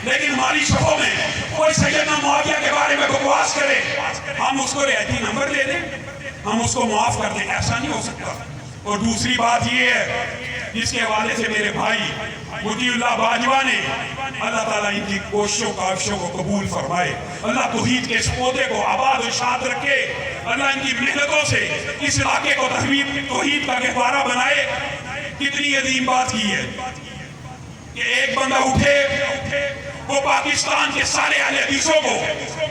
لیکن ہماری شبوں میں کوئی سیدنا معاویہ کے بارے میں بکواس کرے، ہم اس کو رعایتی نمبر دے دیں، ہم اس کو معاف کر دیں، ایسا نہیں ہو سکتا۔ اور دوسری بات یہ ہے جس کے حوالے سے میرے بھائی مطیع اللہ باجوہ نے، اللہ تعالیٰ ان کی کوششوں کاوشوں کو قبول فرمائے، اللہ توحید کے اس پودے کو آباد و شاد رکھے، اللہ ان کی محنتوں سے اس علاقے کو توحید کا گہوارہ بنائے۔ کتنی عظیم بات کی ہے کہ ایک بندہ اٹھے وہ پاکستان کے سارے اہل حدیثوں کو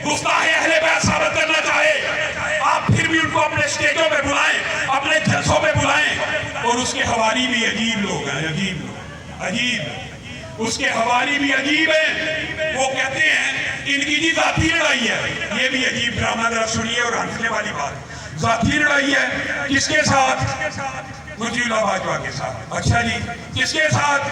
گستاخ اہل بیت ثابت کرنا چاہے، آپ پھر بھی ان کو اپنے اسٹیجوں پہ بلائیں، اپنے جلسوں پہ بلائیں، اور اس کے حوالی بھی عجیب لوگ ہیں، عجیب لوگ، عجیب، اس کے حوالی بھی عجیب ہیں۔ وہ کہتے ہیں ان کی جی ذاتی لڑائی ہے، یہ بھی عجیب ڈرامہ، ذرا سنیے اور ہنسنے والی بات، ذاتی لڑائی ہے کس کے ساتھ؟ مطیع اللہ باجوہ کے ساتھ۔ اچھا جی کس کے ساتھ؟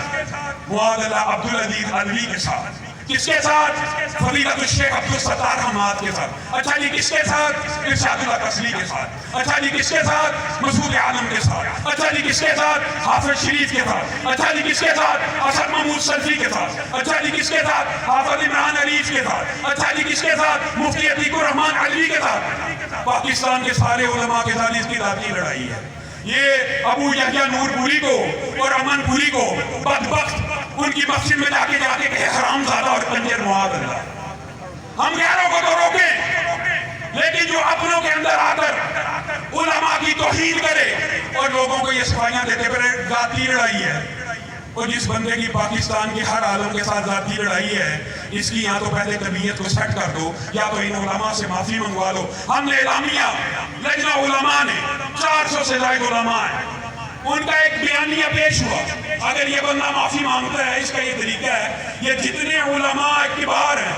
معاذ اللہ عبدالعزیز علوی کے ساتھ۔ کس کے ساتھ؟ فضیلت الشیخ عبدالستار حماد کے ساتھ۔ اچھا جی کس کے ساتھ؟ ارشاد اللہ قصلی کے ساتھ۔ اچھا جی کس کے ساتھ؟ مسعود عالم کے ساتھ۔ اچھا جی کس کے ساتھ؟ حافظ شریف کے ساتھ۔ اچھا جی کس کے ساتھ؟ اسد محمود سلفی کے ساتھ۔ اچھا جی کس کے ساتھ؟ حافظ عمران عریف کے ساتھ۔ اچھا جی کس کے ساتھ؟ مفتی عتیق الرحمن علوی کے ساتھ۔ پاکستان کے سارے علماء کے ساتھ اس کی ذاتی لڑائی ہے۔ یہ ابو یحییٰ نور پوری کو اور امن پوری کو بدبخت ان کی مسجد میں جا کے کہے حرام زادہ اور کنجر، معاذ اللہ۔ ہم غیروں کو تو روکیں، لیکن جو اپنوں کے اندر آ کر علماء کی توہین کرے اور لوگوں کو یہ صفائیاں دیتے پھر ذاتی لڑائی ہے۔ اور جس بندے کی پاکستان کے ہر عالم کے ساتھ ذاتی لڑائی ہے، اس کی یا تو پہلے طبیعت کو سیٹ کر دو یا تو ان علماء سے معافی منگوا لو۔ ہم نے اعلامیہ لجنہ علماء نے 400 سے زائد علماء ہیں، ان کا ایک بیانیہ پیش ہوا، اگر یہ بندہ معافی مانگتا ہے، اس کا یہ طریقہ ہے، یہ جتنے علماء کبار ہیں،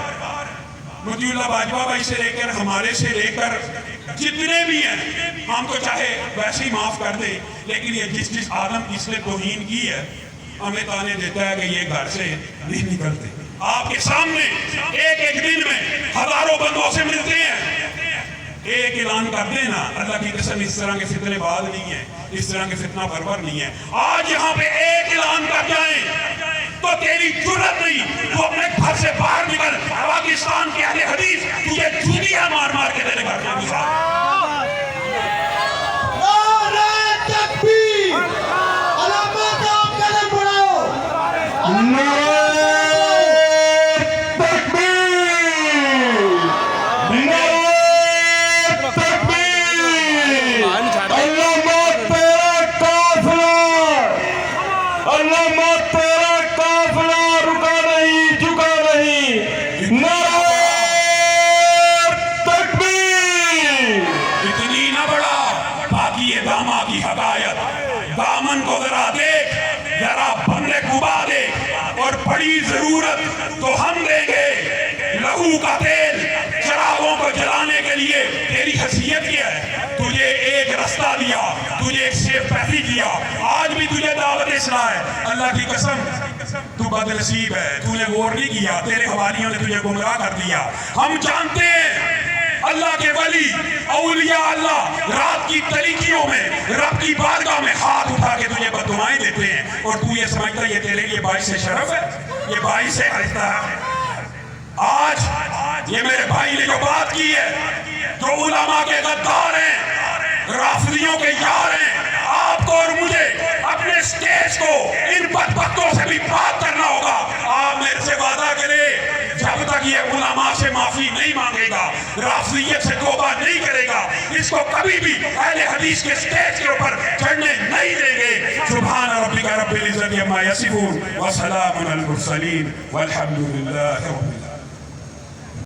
مطیع اللہ باجوہ بھائی سے لے کر ہمارے سے لے کر جتنے بھی ہیں، ہم تو چاہے ویسے ہی معاف کر دیں، لیکن یہ جس عالم کی اس نے توہین کی ہے، ہمیں تانے دیتا ہے کہ یہ گھر سے نہیں نکلتے۔ آپ کے سامنے ایک دن میں ہزاروں بندوں سے ملتے ہیں، ایک اعلان کر دینا، اللہ کی قسم اس طرح کے فتنے باز نہیں ہیں، اس طرح کے فتنہ پرور نہیں ہے۔ آج یہاں پہ ایک اعلان کر جائیں تو تیری جرت نہیں، تو اپنے گھر سے باہر نکل، پاکستان کے اہل حدیث تجھے جوتیاں مار مار کے تیرے گھر میں گزار۔ دامن کو ذرا دیکھ، ذرا بندے کبا دیکھ، اور بڑی ضرورت تو ہم دیں گے، لہو کا تیل چراغوں کو جلانے کے لیے۔ تیری حیثیت کیا ہے؟ تجھے ایک رستہ دیا، تجھے ایک سیف پیسی کیا، آج بھی تجھے دعوت اصلاح ہے۔ اللہ کی قسم تو بدنصیب ہے، تو نے غور نہیں کیا، تیرے حوالیوں نے تجھے گمراہ کر دیا۔ ہم جانتے ہیں اللہ کے ولی اولیاء اللہ رات کی تاریکیوں میں رب کی بارگاہ میں ہاتھ اٹھا کے تجھے بددعائیں دیتے ہیں، اور تو یہ سمجھتا ہے یہ تیرے لیے باعث شرف ہے، یہ باعث افتخار ہے۔ آج یہ میرے بھائی نے جو بات کی ہے، جو علماء کے غدار ہیں، رافضیوں کے یار ہیں، آپ کو اور مجھے اپنے سٹیج کو ان بدبختوں سے بھی بات کرنا ہوگا۔ آپ میرے سے وعدہ کریں، جب تک یہ علماء سے معافی نہیں مانگے گا، رافضیت سے توبہ نہیں کرے گا، اس کو کبھی بھی اہل حدیث کے سٹیج کے اوپر چڑھنے نہیں دیں گے۔ سبحان ربک رب العزت عما یصفون وسلام علی المرسلین والحمد للہ رب العالمین۔